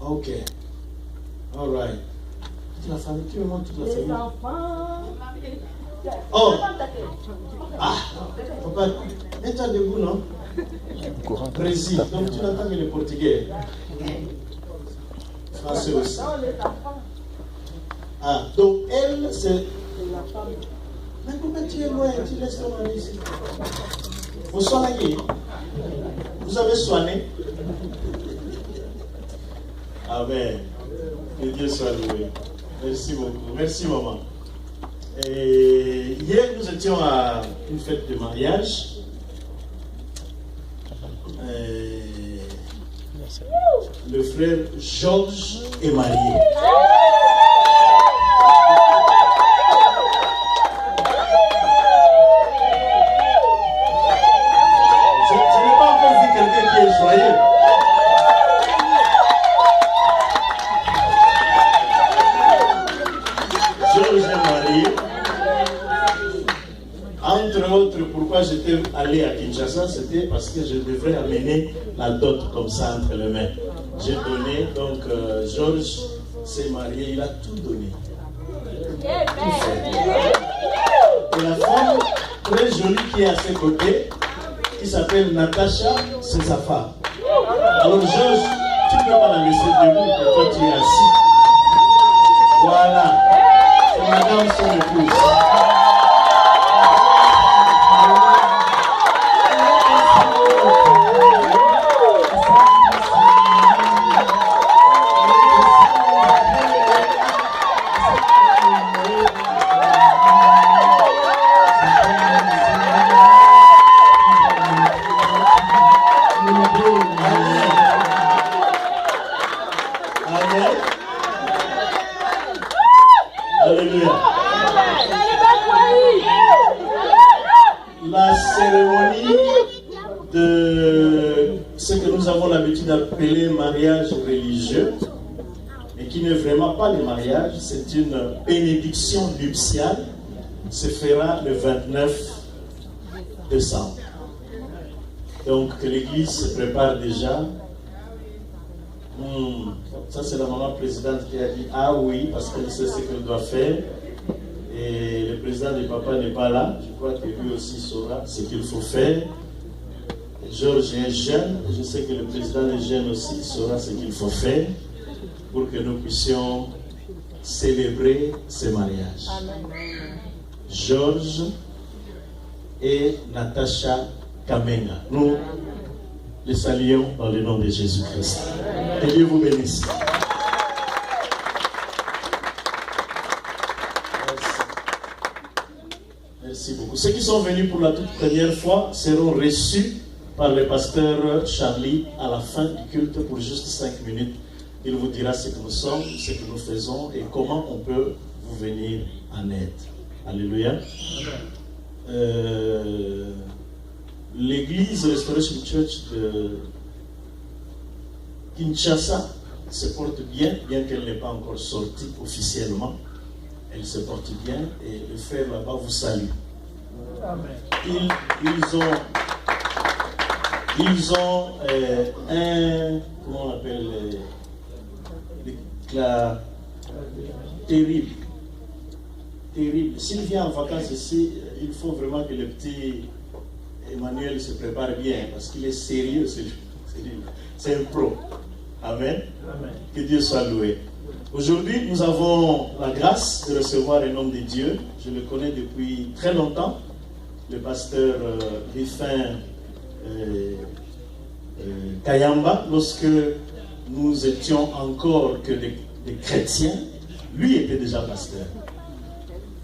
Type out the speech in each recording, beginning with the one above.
Ok. All right. Toute la famille, tu me montres toute la famille. Les enfants. Oh. Ah. Papa, mets-toi debout, non? Brésil. Donc tu n'entends que le portugais. Français aussi. Ah, donc elle, c'est... Mais pourquoi tu es loin? Tu laisses ton mari ici. Vous soignez? Vous avez soigné? Amen. Que Dieu soit loué. Merci beaucoup. Merci maman. Et hier, nous étions à une fête de mariage. Le frère Georges est marié. Je n'ai pas encore vu quelqu'un qui est joyeux. Georges est marié. Entre autres, pourquoi j'étais allé à Kinshasa, c'était parce que je devrais amener la dot comme ça entre les mains. J'ai donné, donc Georges s'est marié, il a tout donné. Tout fait. Et la femme très jolie qui est à ses côtés, qui s'appelle Natacha, c'est sa femme. Alors Georges, tu ne peux pas la laisser debout, et toi tu es assis. Voilà, c'est madame son épouse. La cérémonie de ce que nous avons l'habitude d'appeler mariage religieux, mais qui n'est vraiment pas le mariage, c'est une bénédiction nuptiale, se fera le 29 décembre. Donc que l'Église se prépare déjà. Ça c'est la maman présidente qui a dit ah oui, parce qu'elle sait ce qu'elle doit faire. Et le président du papa n'est pas là. Je crois que lui aussi saura ce qu'il faut faire. Georges est jeune. Je sais que le président est jeune aussi. Il saura ce qu'il faut faire pour que nous puissions célébrer ce mariage. Georges et Natacha Kamenga. Nous les saluons dans le nom de Jésus-Christ. Que Dieu vous bénisse. Merci beaucoup. Ceux qui sont venus pour la toute première fois seront reçus par le pasteur Charlie à la fin du culte pour juste 5 minutes. Il vous dira ce que nous sommes, ce que nous faisons et comment on peut vous venir en aide. Alléluia. L'église Restoration Church de Kinshasa se porte bien, bien qu'elle n'ait pas encore sorti officiellement. Elle se porte bien et le frère là-bas vous salue. Ils ont un, comment on appelle, l'éclat terrible. Terrible. S'il vient en vacances ici, il faut vraiment que le petit Emmanuel se prépare bien parce qu'il est sérieux, c'est un pro. Amen. Amen. Que Dieu soit loué. Aujourd'hui, nous avons la grâce de recevoir un homme de Dieu. Je le connais depuis très longtemps, le pasteur Rifin Kayamba. Lorsque nous étions encore que des chrétiens, lui était déjà pasteur.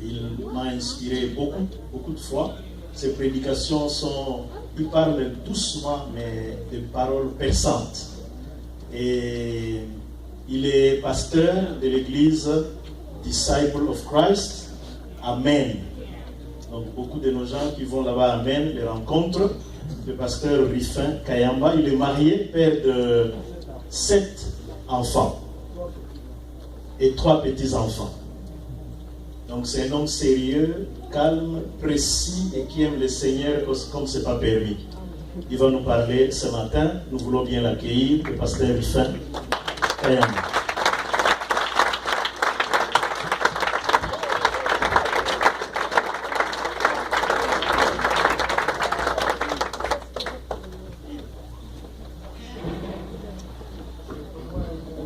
Il m'a inspiré beaucoup de fois. Ses prédications il parle doucement, mais des paroles perçantes. Et il est pasteur de l'église Disciple of Christ. Amen. Donc beaucoup de nos gens qui vont là-bas, Amen, les rencontrent. Le pasteur Rifin Kayamba, il est marié, père de 7 enfants et 3 petits-enfants. Donc c'est un homme sérieux, calme, précis et qui aime le Seigneur comme ce n'est pas permis. Il va nous parler ce matin. Nous voulons bien l'accueillir, le pasteur Rufin Kayama.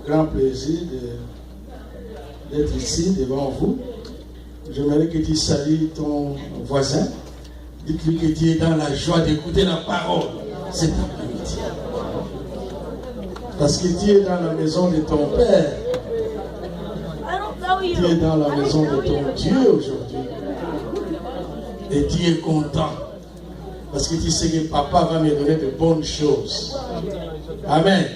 Grand plaisir d'être ici devant vous. J'aimerais que tu salues ton voisin. Dites-lui que tu es dans la joie d'écouter la parole cet après-midi. Parce que tu es dans la maison de ton Père. Tu es dans la maison de ton Dieu aujourd'hui. Et tu es content. Parce que tu sais que papa va me donner de bonnes choses. Amen.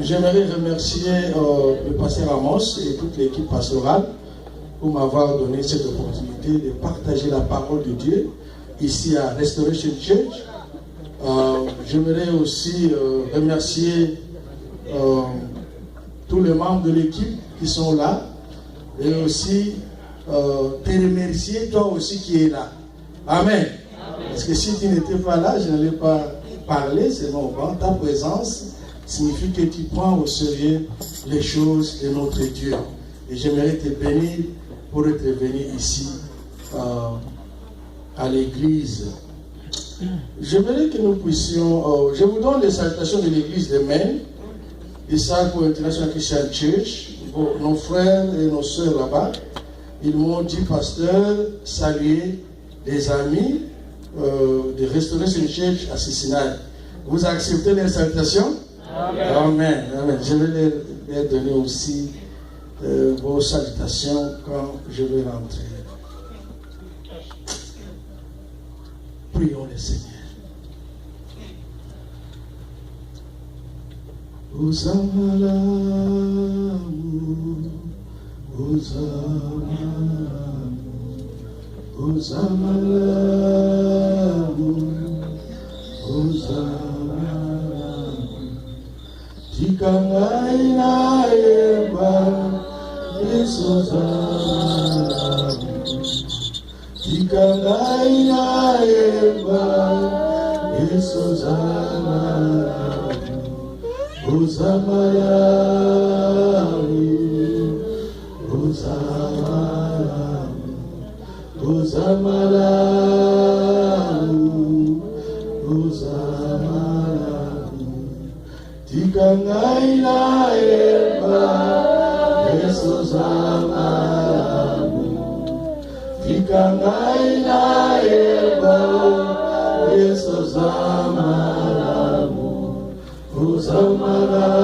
J'aimerais remercier le pasteur Amos et toute l'équipe pastorale pour m'avoir donné cette opportunité de partager la parole de Dieu ici à Restoration Church. J'aimerais aussi remercier tous les membres de l'équipe qui sont là et aussi te remercier toi aussi qui es là. Amen. Parce que si tu n'étais pas là, je n'allais pas parler, c'est bon. Ta présence signifie que tu prends au sérieux les choses de notre Dieu. Et j'aimerais te bénir pour être venu ici à l'église. J'aimerais que nous puissions... je vous donne les salutations de l'église de Maine, Disciple International Christian Church. Nos frères et nos sœurs là-bas, ils m'ont dit, pasteur, saluer des amis de Restoration Church à Cincinnati. Vous acceptez les salutations? Amen. Amen. Je vais leur donner aussi vos salutations quand je vais rentrer. Prions le Seigneur. Hosanna, Hosanna, Hosanna, Hosanna. Tikangai na yemba Hosanna. Tikangai na yemba Hosanna. Hosanna, Hosanna, Hosanna, Hosanna. Tikangai na yemba Jesus amaramu. Tikangai na yemba Jesus amaramu. Usamaramu,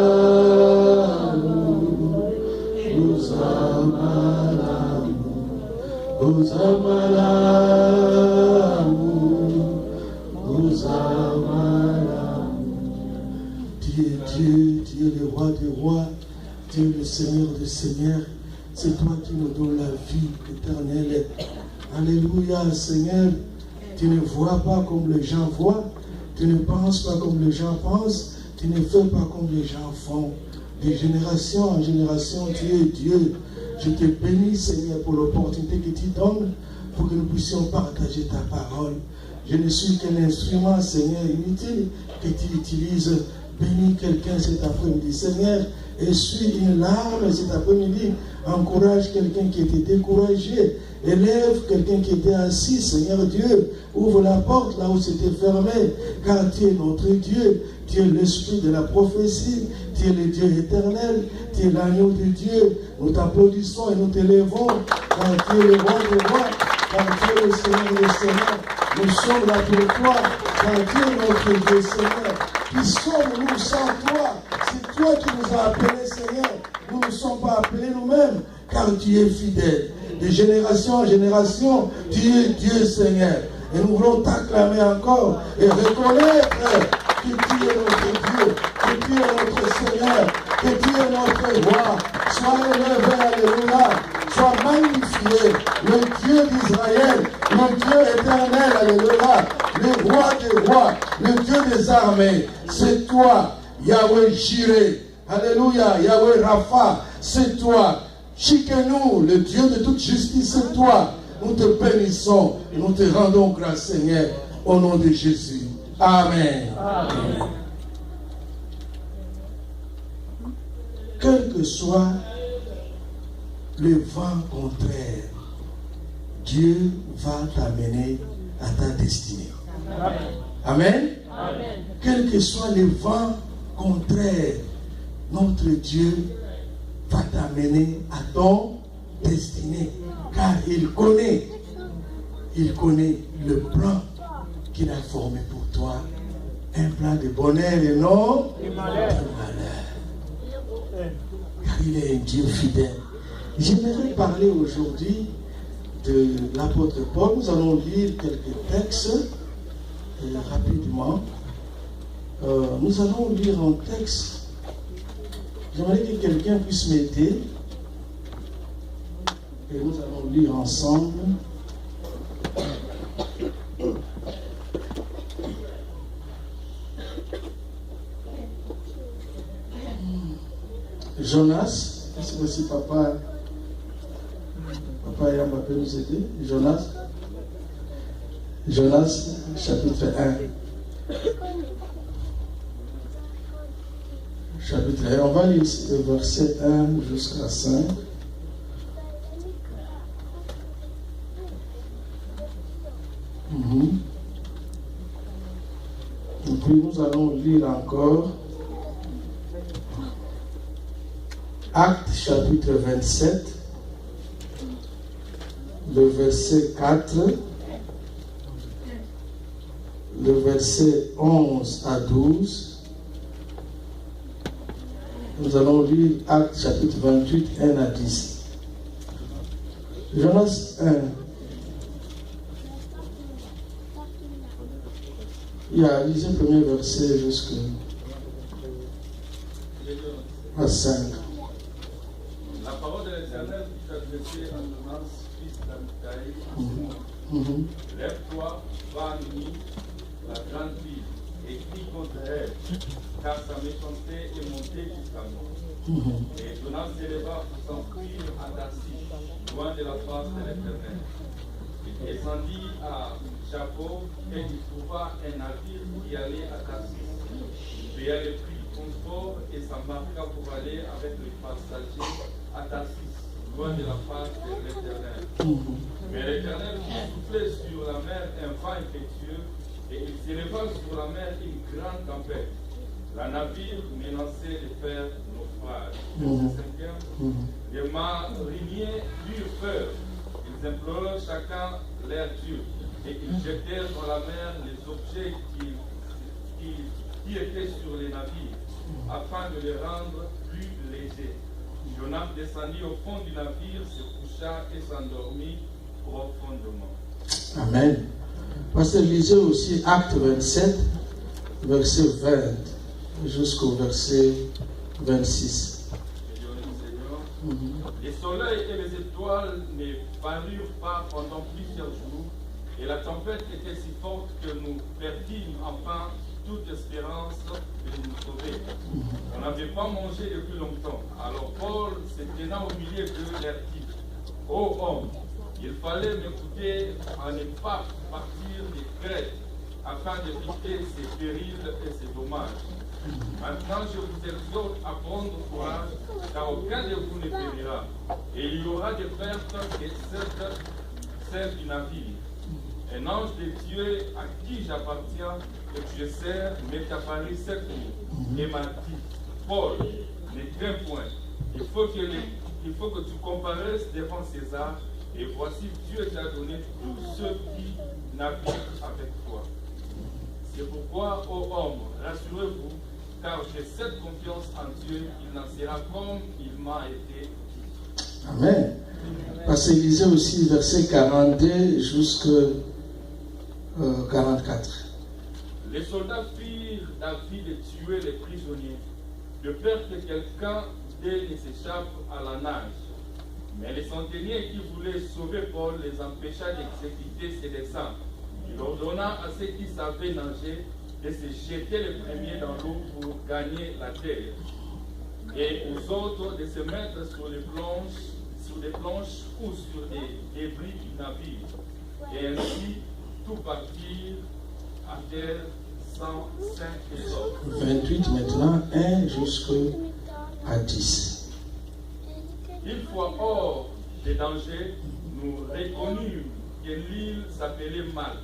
Usamaramu, Usamaramu, Usamaramu. Tu es Dieu, tu es le roi des rois, tu es le Seigneur des seigneurs. C'est toi qui nous donnes la vie éternelle. Alléluia, Seigneur. Tu ne vois pas comme les gens voient, tu ne penses pas comme les gens pensent. Tu ne fais pas comme les gens font. De génération en génération, tu es Dieu. Je te bénis, Seigneur, pour l'opportunité que tu donnes pour que nous puissions partager ta parole. Je ne suis qu'un instrument, Seigneur, inutile que tu utilises. Bénis quelqu'un cet après-midi, Seigneur. Essuie une larme cet après-midi. Encourage quelqu'un qui était découragé. Élève quelqu'un qui était assis, Seigneur Dieu. Ouvre la porte là où c'était fermé. Car tu es notre Dieu. Tu es l'esprit de la prophétie. Tu es le Dieu éternel. Tu es l'agneau de Dieu. Nous t'applaudissons et nous t'élevons. Car tu es le roi des rois. Car tu es le Seigneur des seigneurs. Nous sommes là pour toi. Car tu es notre Dieu, Seigneur. Qui sommes-nous sans toi? C'est toi qui nous as appelés, Seigneur. Nous ne sommes pas appelés nous-mêmes. Car tu es fidèle. De génération en génération, tu es Dieu, Seigneur. Et nous voulons t'acclamer encore et reconnaître que tu es notre Dieu, que tu es notre Seigneur, que tu es notre roi. Sois élevé, alléluia. Sois magnifié, le Dieu d'Israël, le Dieu éternel, alléluia. Le roi des rois, le Dieu des armées. C'est toi, Yahweh Jireh. Alléluia, Yahweh Rapha, c'est toi. Chiquez-nous, le Dieu de toute justice, c'est toi. Nous te bénissons et nous te rendons grâce, Seigneur. Au nom de Jésus. Amen. Amen. Quel que soit le vent contraire, Dieu va t'amener à ta destinée. Amen. Amen. Amen. Quel que soit le vent contraire, notre Dieu va t'amener à ton destinée. Car il connaît le plan qu'il a formé pour toi. Un plan de bonheur et non de malheur. Car il est un Dieu fidèle. J'aimerais parler aujourd'hui de l'apôtre Paul. Nous allons lire quelques textes rapidement. Nous allons lire un texte. J'aimerais que quelqu'un puisse m'aider. Et nous allons lire ensemble. Jonas, est-ce que si papa Yamba peut nous aider? Jonas, chapitre 1. Chapitre 1. On va lire le verset 1 jusqu'à 5. Et puis nous allons lire encore Actes chapitre 27, le verset 4, le verset 11 à 12. Nous allons lire Actes chapitre 28, 1 à 10. Jonas 1. Lisez le premier verset jusqu'à 5. La parole de l'Éternel fut adressée à Jonas, fils d'Amitai. Lève-toi, va à Ninive, la grande ville, et crie contre elle, car sa méchanceté est montée jusqu'à moi. Et Jonas s'éleva pour s'enfuir à Tarsis, loin de la face de l'Éternel. Il descendit à Jaffa et il trouva un navire qui allait à Tarsis. Il paya le prix du transport et s'embarqua pour aller avec les passagers à Tarsis, loin de la face de l'Éternel. Mais l'Éternel fit souffler sur la mer un vent impétueux et il s'éleva sur la mer une grande tempête. La navire menaçait de faire naufrage. Verset 5. Les mariniers eurent peur. Ils implorèrent chacun leur Dieu et ils jetèrent dans la mer les objets qui étaient sur les navires afin de les rendre plus légers. Jonas descendit au fond du navire, se coucha et s'endormit profondément. Amen. Pasteur, lisez aussi Acte 27, verset 20 jusqu'au verset 26. Les soleils et les étoiles ne parurent pas pendant plusieurs jours, et la tempête était si forte que nous perdîmes enfin toute espérance de nous sauver. On n'avait pas mangé depuis longtemps. Alors Paul, se tenant au milieu d'eux, leur dit: Ô homme, il fallait m'écouter à ne pas partir de Crète, afin d'éviter ces périls et ces dommages. Maintenant, je vous exhorte à prendre courage, car aucun de vous ne périra. Et il y aura des pertes que celles du navire. Un ange de Dieu à qui j'appartiens et que je sers m'est apparu cette nuit et m'a dit: Paul, ne crains point. Il faut que tu comparaisses devant César. Et voici, Dieu t'a donné tous ceux qui naviguent avec toi. C'est pourquoi, ô homme, rassurez-vous, car j'ai cette confiance en Dieu, il n'en sera comme il m'a été. Amen. Parce que lisez aussi verset 42 jusqu'à 44. Les soldats firent d'avis de tuer les prisonniers, de peur que quelqu'un d'eux ne s'échappe à la nage. Mais les centeniers qui voulaient sauver Paul les empêcha d'exécuter ses desseins. Il ordonna à ceux qui savaient nager de se jeter les premiers dans l'eau pour gagner la terre, et aux autres de se mettre sur des planches ou sur des débris du navire. Et ainsi, tout partirent à terre sans saint et sauf. 28 maintenant, 1 jusqu'à 10. Une fois hors des dangers, nous reconnûmes que l'île s'appelait Malte.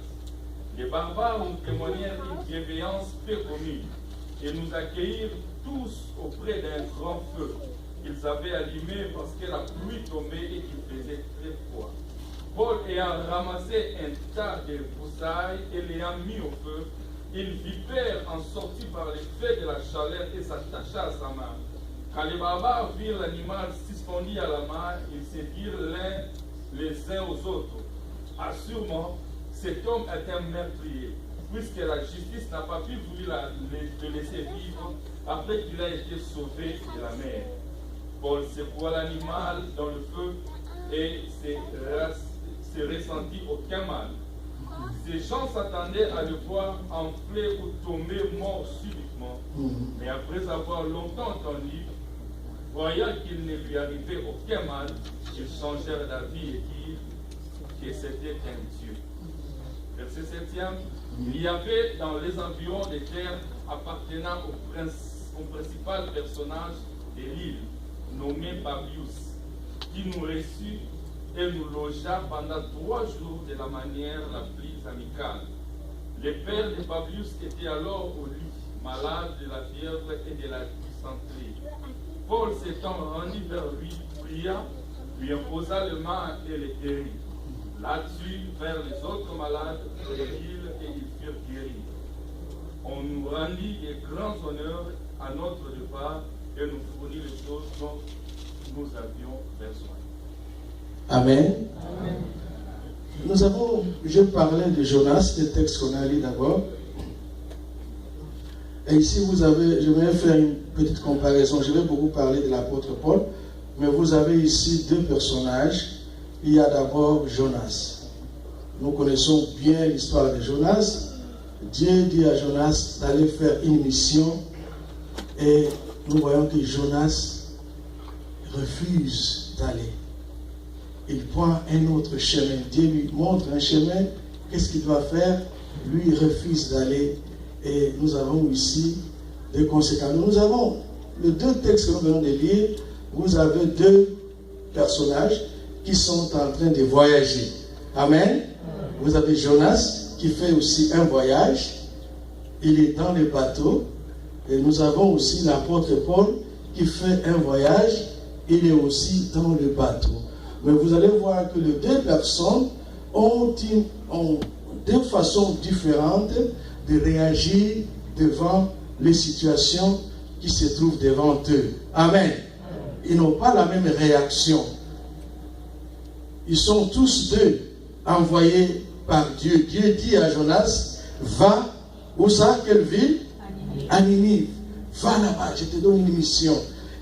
Les barbares nous témoignèrent une bienveillance peu commune et nous accueillirent tous auprès d'un grand feu qu'ils avaient allumé parce que la pluie tombait et qu'il faisait très froid. Paul ayant ramassé un tas de broussailles et l'ayant mis au feu, une vipère en sortit par l'effet de la chaleur et s'attacha à sa main. Quand les barbares virent l'animal suspendu à la main, ils se dirent les uns aux autres: assurément, cet homme est un meurtrier, puisque la justice n'a pas pu vouloir le laisser vivre après qu'il a été sauvé de la mer. Paul secoua l'animal dans le feu et se ressentit aucun mal. Ces gens s'attendaient à le voir enfler ou tomber mort subitement, mais après avoir longtemps entendu, voyant qu'il ne lui arrivait aucun mal, ils changèrent d'avis et dirent que c'était un Dieu. Verset 7e. Il y avait dans les environs des terres appartenant au principal personnage de l'île, nommé Publius, qui nous reçut et nous logea pendant 3 jours de la manière la plus amicale. Le père de Publius était alors au lit, malade de la fièvre et de la dysenterie. Paul s'étant rendu vers lui, pria, lui imposa les mains et les guérit. Là-dessus, vers les autres malades de l'île et ils furent guéris. On nous rendit de grands honneurs à notre départ et nous fournit les choses dont nous avions besoin. Amen. Amen. Je parlais de Jonas, le texte qu'on a lu d'abord. Et ici, je vais faire une petite comparaison. Je vais beaucoup parler de l'apôtre Paul, mais vous avez ici 2 personnages. Il y a d'abord Jonas. Nous connaissons bien l'histoire de Jonas. Dieu dit à Jonas d'aller faire une mission et nous voyons que Jonas refuse d'aller. Il prend un autre chemin. Dieu lui montre un chemin. Qu'est-ce qu'il doit faire? Lui, il refuse d'aller. Et nous avons ici des conséquences. Nous avons les 2 textes que nous venons de lire. Vous avez 2 personnages qui sont en train de voyager. Amen. Vous avez Jonas qui fait aussi un voyage. Il est dans le bateau. Et nous avons aussi l'apôtre Paul qui fait un voyage. Il est aussi dans le bateau. Mais vous allez voir que les 2 personnes ont 2 façons différentes de réagir devant les situations qui se trouvent devant eux. Amen. Ils n'ont pas la même réaction. Ils sont tous 2 envoyés par Dieu. Dieu dit à Jonas, va, où ça, quelle ville? À Ninive. Va là-bas, je te donne une mission.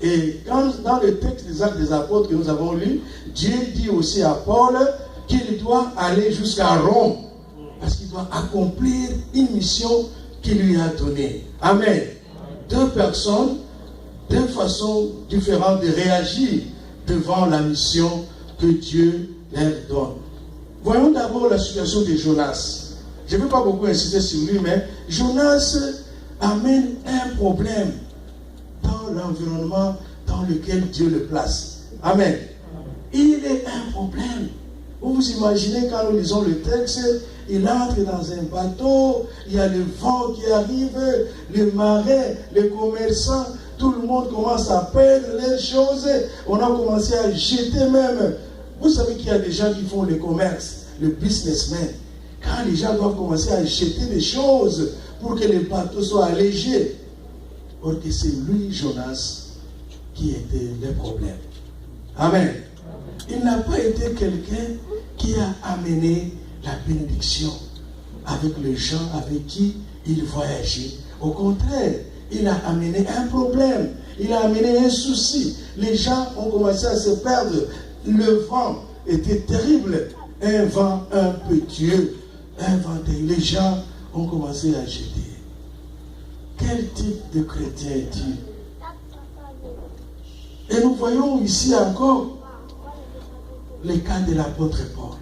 Et dans le texte des Actes des Apôtres que nous avons lu, Dieu dit aussi à Paul qu'il doit aller jusqu'à Rome. Parce qu'il doit accomplir une mission qu'il lui a donnée. Amen. 2 personnes, 2 façons différentes de réagir devant la mission que Dieu leur donne. Voyons d'abord la situation de Jonas. Je ne vais pas beaucoup insister sur lui, mais Jonas amène un problème dans l'environnement dans lequel Dieu le place. Amen. Il est un problème. Vous vous imaginez quand nous lisons le texte, il entre dans un bateau, il y a le vent qui arrive, les marins, les commerçants, tout le monde commence à perdre les choses. On a commencé à jeter même. Vous savez qu'il y a des gens qui font le commerce, le businessman. Quand les gens doivent commencer à jeter des choses pour que les bateaux soient allégés. Or que c'est lui, Jonas, qui était le problème. Amen. Il n'a pas été quelqu'un qui a amené la bénédiction avec les gens avec qui il voyageait. Au contraire, il a amené un problème. Il a amené un souci. Les gens ont commencé à se perdre. Le vent était terrible. Un vent impétueux. Un vent terrible. Les gens ont commencé à jeter. Quel type de chrétien est-il? Et nous voyons ici encore le cas de l'apôtre Paul.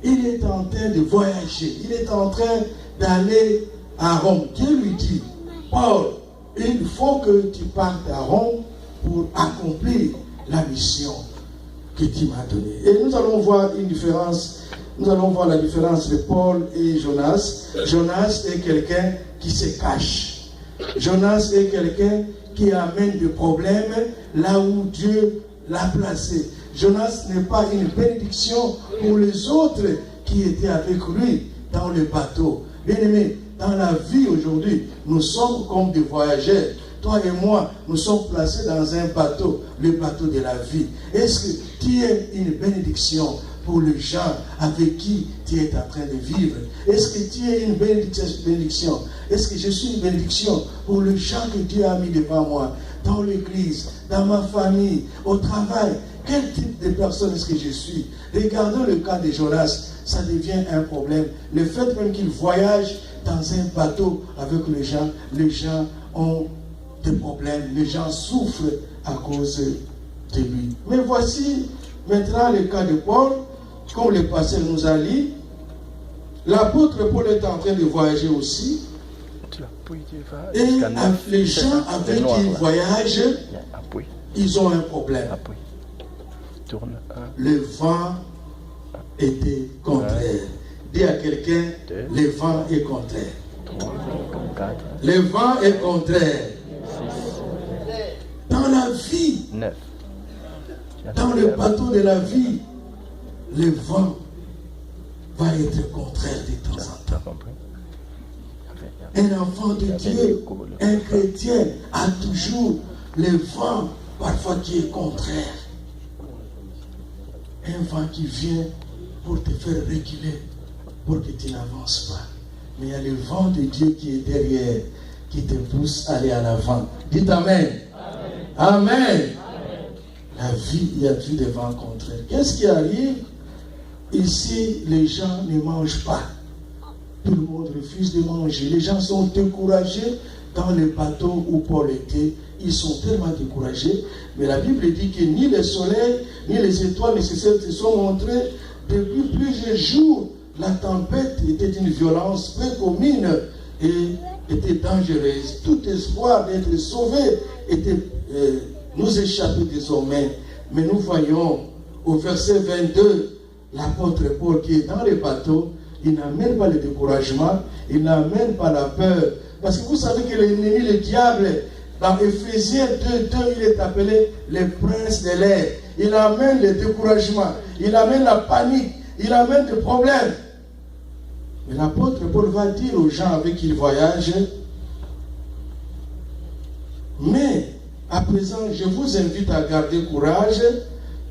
il est en train de voyager, il est en train d'aller à Rome. Dieu lui dit, Paul, il faut que tu partes à Rome pour accomplir la mission que tu m'as donnée. Et nous allons voir une différence, nous allons voir la différence de Paul et Jonas. Jonas est quelqu'un qui se cache. Jonas est quelqu'un qui amène des problèmes là où Dieu l'a placé. Jonas n'est pas une bénédiction pour les autres qui étaient avec lui dans le bateau. Bien aimé, dans la vie aujourd'hui, nous sommes comme des voyageurs. Toi et moi, nous sommes placés dans un bateau, le bateau de la vie. Est-ce que tu es une bénédiction pour les gens avec qui tu es en train de vivre? Est-ce que tu es une bénédiction? Est-ce que je suis une bénédiction pour les gens que Dieu a mis devant moi? Dans l'église, dans ma famille, au travail, quel type de personne est-ce que je suis? Regardons le cas de Jonas, ça devient un problème. Le fait même qu'il voyage dans un bateau avec les gens ont des problèmes, les gens souffrent à cause de lui. Mais voici maintenant le cas de Paul, comme le pasteur nous a dit. L'apôtre Paul est en train de voyager aussi. Et les gens avec qui il voyage, ils ont un problème. Le vent était contraire. Dis à quelqu'un, le vent est contraire. Le vent est contraire. Dans la vie, dans le bateau de la vie, le vent va être contraire de temps en temps. Un enfant de Dieu, un chrétien, a toujours le vent parfois qui est contraire. Un vent qui vient pour te faire reculer, pour que tu n'avances pas. Mais il y a le vent de Dieu qui est derrière, qui te pousse à aller à l'avant. Dites Amen. Amen. Amen. La vie, il y a toujours des vents contraires. Qu'est-ce qui arrive? Ici, les gens ne mangent pas. Tout le monde refuse de manger. Les gens sont découragés. Dans le bateau où Paul était, ils sont tellement découragés. Mais la Bible dit que ni le soleil, ni les étoiles nécessaires se sont montrées. Depuis plusieurs jours, la tempête était d'une violence très commune et était dangereuse. Tout espoir d'être sauvé nous échappait désormais. Mais nous voyons au verset 22, l'apôtre Paul qui est dans le bateau, il n'amène pas le découragement, il n'amène pas la peur. Parce que vous savez que l'ennemi, le diable, dans Ephésiens 2, il est appelé le prince de l'air. Il amène le découragement, il amène la panique, il amène des problèmes. Mais l'apôtre Paul va dire aux gens avec qui il voyage, mais à présent, je vous invite à garder courage,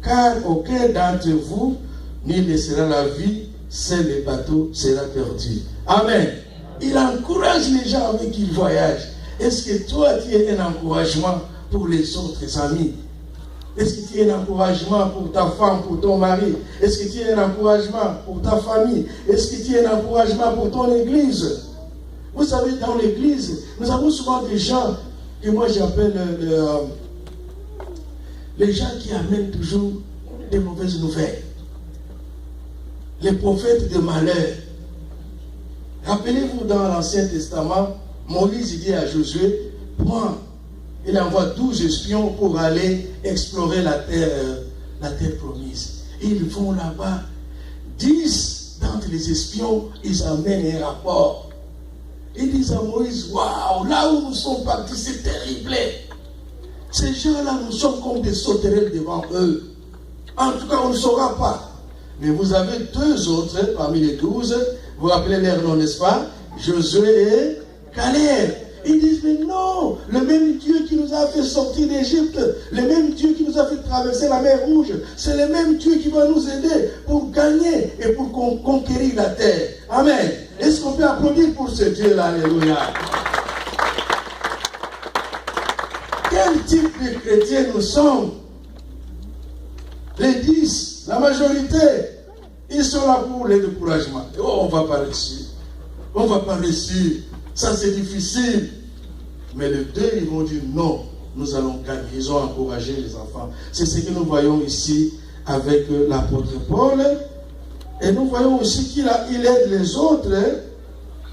car aucun d'entre vous n'y laissera la vie, seul le bateau sera perdu. Amen. Il encourage les gens avec qui il voyage. Est-ce que toi, tu es un encouragement pour les autres amis? Est-ce que tu es un encouragement pour ta femme, pour ton mari? Est-ce que tu es un encouragement pour ta famille? Est-ce que tu es un encouragement pour ton église? Vous savez, dans l'église, nous avons souvent des gens que moi j'appelle les gens qui amènent toujours des mauvaises nouvelles. Les prophètes de malheur. Rappelez-vous dans l'Ancien Testament, Moïse dit à Josué, prends, il envoie 12 espions pour aller explorer la terre promise. Ils vont là-bas. 10 d'entre les espions, ils amènent un rapport. Ils disent à Moïse, waouh, là où nous sommes partis, c'est terrible. Ces gens-là, nous sommes comme des sauterelles devant eux. En tout cas, on ne saura pas. Mais vous avez 2 autres parmi les 12, vous rappelez leur nom, n'est-ce pas? Josué et Caleb. Ils disent, mais non, le même Dieu qui nous a fait sortir d'Égypte, le même Dieu qui nous a fait traverser la mer Rouge, c'est le même Dieu qui va nous aider pour gagner et pour conquérir la terre. Amen. Est-ce qu'on peut applaudir pour ce Dieu-là? Alléluia. Quel type de chrétiens nous sommes? Les 10, la majorité, ils sont là pour les découragements. Oh, on ne va pas réussir. On ne va pas réussir. Ça, c'est difficile. Mais les 2, ils vont dire non, nous allons gagner. Ils ont encouragé les enfants. C'est ce que nous voyons ici avec l'apôtre Paul. Et nous voyons aussi qu'il aide les autres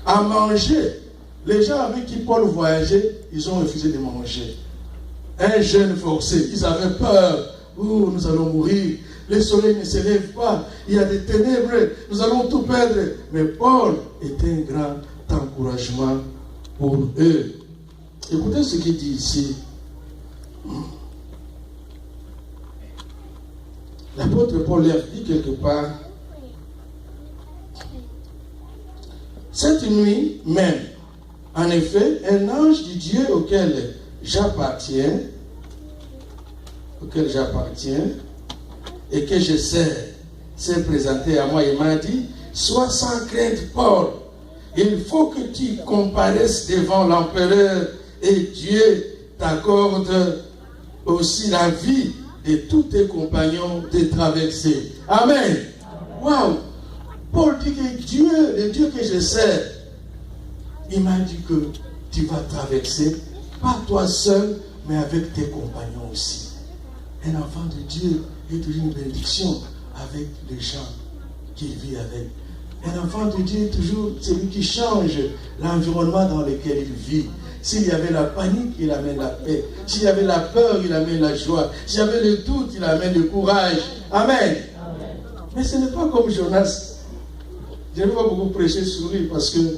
à manger. Les gens avec qui Paul voyageait, ils ont refusé de manger. Un jeûne forcé, ils avaient peur. Oh, nous allons mourir. Le soleil ne se lève pas. Il y a des ténèbres. Nous allons tout perdre. Mais Paul était un grand encouragement pour eux. Écoutez ce qu'il dit ici. L'apôtre Paul leur dit quelque part, cette nuit même, en effet, un ange du Dieu auquel j'appartiens et que je sais, s'est présenté à moi et m'a dit, sois sans crainte, Paul, il faut que tu comparaisses devant l'empereur et Dieu t'accorde aussi la vie de tous tes compagnons de traverser. Amen. Waouh! Paul dit que Dieu, le Dieu que je sers, il m'a dit que tu vas traverser, pas toi seul, mais avec tes compagnons aussi. Un enfant de Dieu est toujours une bénédiction avec les gens qu'il vit avec. Un enfant de Dieu est toujours celui qui change l'environnement dans lequel il vit. S'il y avait la panique, il amène la paix. S'il y avait la peur, il amène la joie. S'il y avait le doute, il amène le courage. Amen. Amen. Mais ce n'est pas comme Jonas. Je ne vais pas beaucoup prêcher sur lui parce que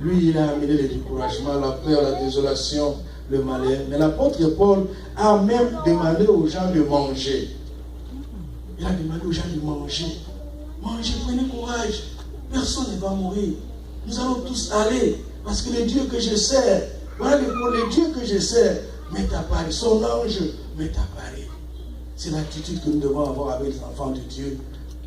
lui, il a amené le découragement, la peur, la désolation, le malheur. Mais l'apôtre Paul a même demandé aux gens de manger. Il a demandé aux gens de manger. Mangez, prenez courage. Personne ne va mourir. Nous allons tous aller. Parce que le Dieu que je sers, voilà le Dieu que je sers, m'est apparu. Son ange m'est apparu. C'est l'attitude que nous devons avoir avec les enfants de Dieu.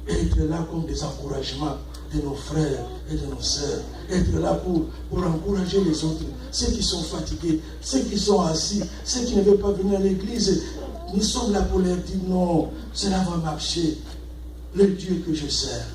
Être là comme des encouragements de nos frères et de nos sœurs. Être là pour encourager les autres. Ceux qui sont fatigués, ceux qui sont assis, ceux qui ne veulent pas venir à l'église. Nous sommes là pour leur dire non, cela va marcher. Le Dieu que je sers.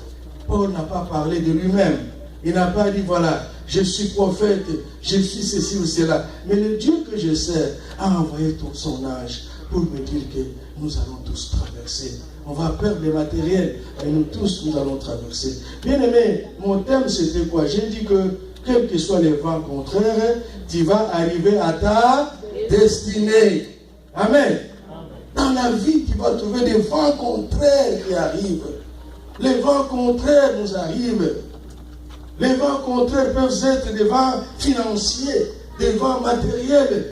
Paul n'a pas parlé de lui-même. Il n'a pas dit voilà, je suis prophète, je suis ceci ou cela. Mais le Dieu que je sers a envoyé son ange pour me dire que nous allons tous traverser. On va perdre le matériel, mais nous tous, nous allons traverser. Bien aimé, mon thème c'était quoi? J'ai dit que, quels que soient les vents contraires, tu vas arriver à ta destinée. Amen. Dans la vie, tu vas trouver des vents contraires qui arrivent. Les vents contraires nous arrivent. Les vents contraires peuvent être des vents financiers, des vents matériels.